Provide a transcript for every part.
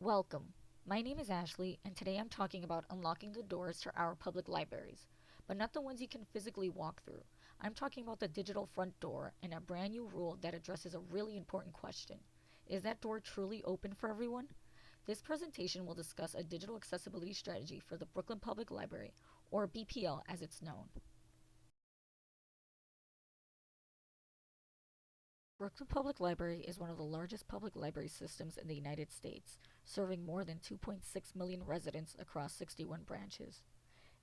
Welcome. My name is Ashley, and today I'm talking about unlocking the doors to our public libraries, but not the ones you can physically walk through. I'm talking about the digital front door and a brand new rule that addresses a really important question. Is that door truly open for everyone? This presentation will discuss a digital accessibility strategy for the Brooklyn Public Library, or BPL as it's known. Brooklyn Public Library is one of the largest public library systems in the United States, serving more than 2.6 million residents across 61 branches.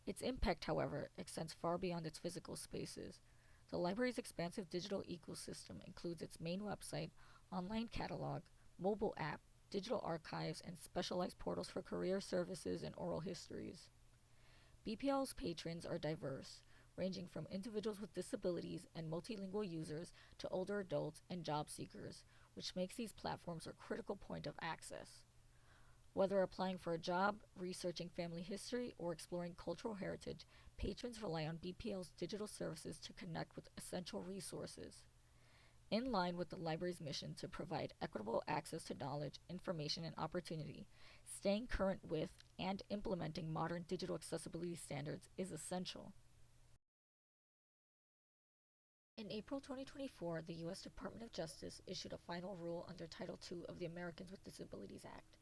Its impact, however, extends far beyond its physical spaces. The library's expansive digital ecosystem includes its main website, online catalog, mobile app, digital archives, and specialized portals for career services and oral histories. BPL's patrons are diverse, ranging from individuals with disabilities and multilingual users to older adults and job seekers, which makes these platforms a critical point of access. Whether applying for a job, researching family history, or exploring cultural heritage, patrons rely on BPL's digital services to connect with essential resources. In line with the library's mission to provide equitable access to knowledge, information, and opportunity, staying current with and implementing modern digital accessibility standards is essential. In April 2024, the U.S. Department of Justice issued a final rule under Title II of the Americans with Disabilities Act.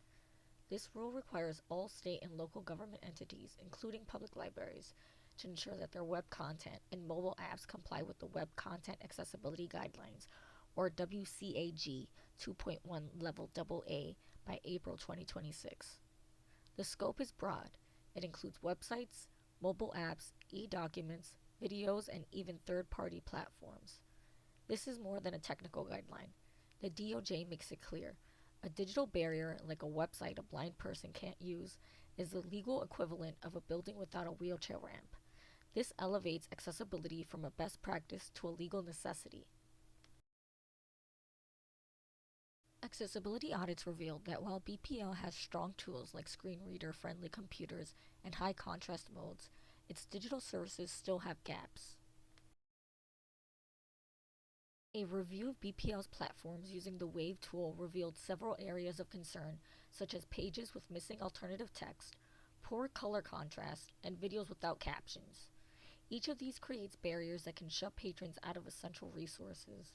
This rule requires all state and local government entities, including public libraries, to ensure that their web content and mobile apps comply with the Web Content Accessibility Guidelines, or WCAG 2.1 Level AA, by April 2026. The scope is broad. It includes websites, mobile apps, e-documents, videos, and even third-party platforms. This is more than a technical guideline. The DOJ makes it clear. A digital barrier, like a website a blind person can't use, is the legal equivalent of a building without a wheelchair ramp. This elevates accessibility from a best practice to a legal necessity. Accessibility audits revealed that while BPL has strong tools like screen reader friendly computers and high contrast modes, its digital services still have gaps. A review of BPL's platforms using the Wave tool revealed several areas of concern, such as pages with missing alternative text, poor color contrast, and videos without captions. Each of these creates barriers that can shut patrons out of essential resources.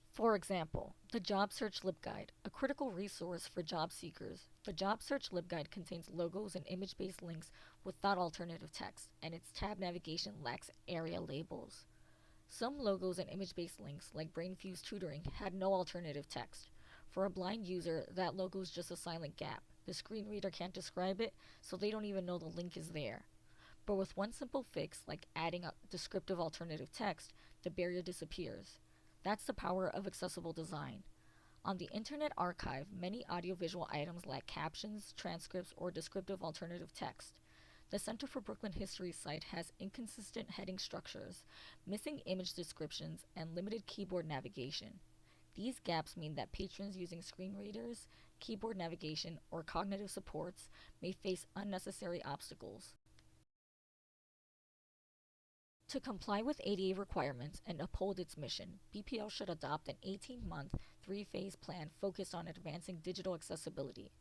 For example, the Job Search LibGuide, a critical resource for job seekers. The Job Search LibGuide contains logos and image-based links without alternative text, and its tab navigation lacks area labels. Some logos and image-based links, like BrainFuse Tutoring, had no alternative text. For a blind user, that logo is just a silent gap. The screen reader can't describe it, so they don't even know the link is there. But with one simple fix, like adding a descriptive alternative text, the barrier disappears. That's the power of accessible design. On the Internet Archive, many audiovisual items lack captions, transcripts, or descriptive alternative text. The Center for Brooklyn History site has inconsistent heading structures, missing image descriptions, and limited keyboard navigation. These gaps mean that patrons using screen readers, keyboard navigation, or cognitive supports may face unnecessary obstacles. To comply with ADA requirements and uphold its mission, BPL should adopt an 18-month, three-phase plan focused on advancing digital accessibility.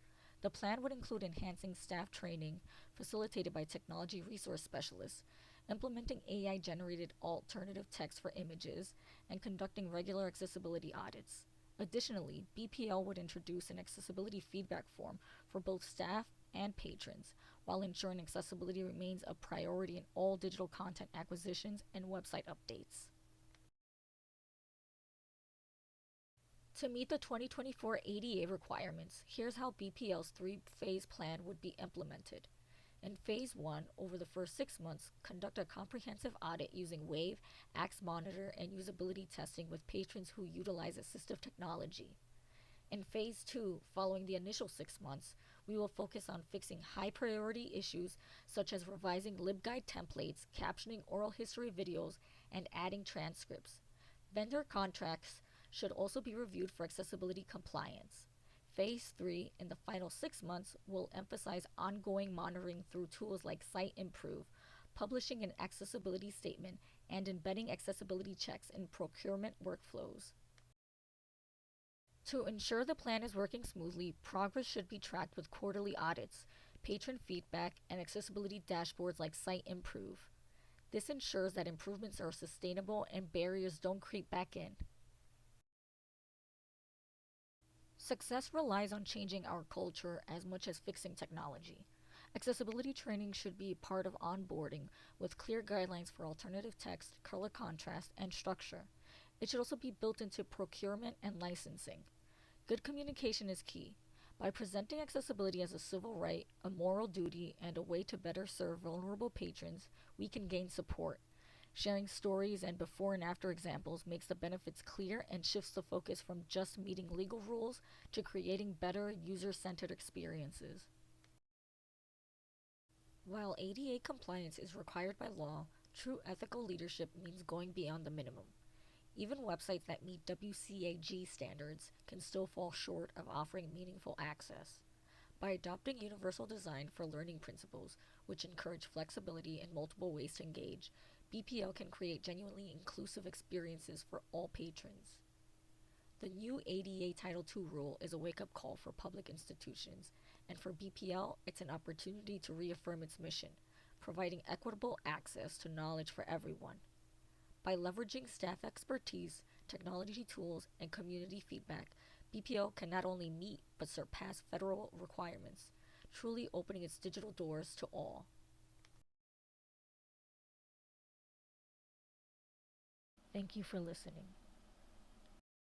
The plan would include enhancing staff training, facilitated by technology resource specialists, implementing AI-generated alternative text for images, and conducting regular accessibility audits. Additionally, BPL would introduce an accessibility feedback form for both staff and patrons, while ensuring accessibility remains a priority in all digital content acquisitions and website updates. To meet the 2024 ADA requirements, here's how BPL's three-phase plan would be implemented. In Phase 1, over the first 6 months, conduct a comprehensive audit using Wave, AxMonitor, and usability testing with patrons who utilize assistive technology. In Phase 2, following the initial 6 months, we will focus on fixing high priority issues such as revising LibGuide templates, captioning oral history videos, and adding transcripts. Vendor contracts should also be reviewed for accessibility compliance. Phase 3, in the final 6 months, will emphasize ongoing monitoring through tools like Site Improve, publishing an accessibility statement, and embedding accessibility checks in procurement workflows. To ensure the plan is working smoothly, progress should be tracked with quarterly audits, patron feedback, and accessibility dashboards like Site Improve. This ensures that improvements are sustainable and barriers don't creep back in. Success relies on changing our culture as much as fixing technology. Accessibility training should be part of onboarding with clear guidelines for alternative text, color contrast, and structure. It should also be built into procurement and licensing. Good communication is key. By presenting accessibility as a civil right, a moral duty, and a way to better serve vulnerable patrons, we can gain support. Sharing stories and before and after examples makes the benefits clear and shifts the focus from just meeting legal rules to creating better user centered experiences. While ADA compliance is required by law, true ethical leadership means going beyond the minimum. Even websites that meet WCAG standards can still fall short of offering meaningful access. By adopting universal design for learning principles, which encourage flexibility and multiple ways to engage, BPL can create genuinely inclusive experiences for all patrons. The new ADA Title II rule is a wake up call for public institutions, and for BPL, it's an opportunity to reaffirm its mission, providing equitable access to knowledge for everyone. By leveraging staff expertise, technology tools, and community feedback, BPL can not only meet but surpass federal requirements, truly opening its digital doors to all. Thank you for listening.